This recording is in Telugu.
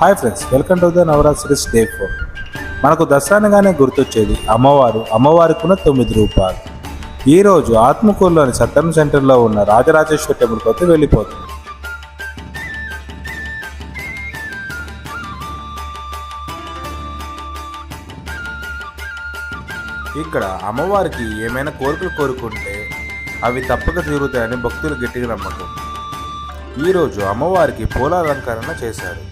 Hi friends, welcome to the Navratris day 4. మనకు దసరానగానే గుర్తొచ్చేది అమ్మవారికి ఉన్న 9 రూపాలు. ఈరోజు ఆత్మకూరులోని సత్తరం సెంటర్లో ఉన్న రాజరాజేశ్వరి టెంపుల్కి అయితే వెళ్ళిపోతుంది. ఇక్కడ అమ్మవారికి ఏమైనా కోరికలు కోరుకుంటే అవి తప్పక తీరుతాయని భక్తులు గట్టిగా నమ్మకం. ఈరోజు అమ్మవారికి పూల అలంకరణ చేశారు.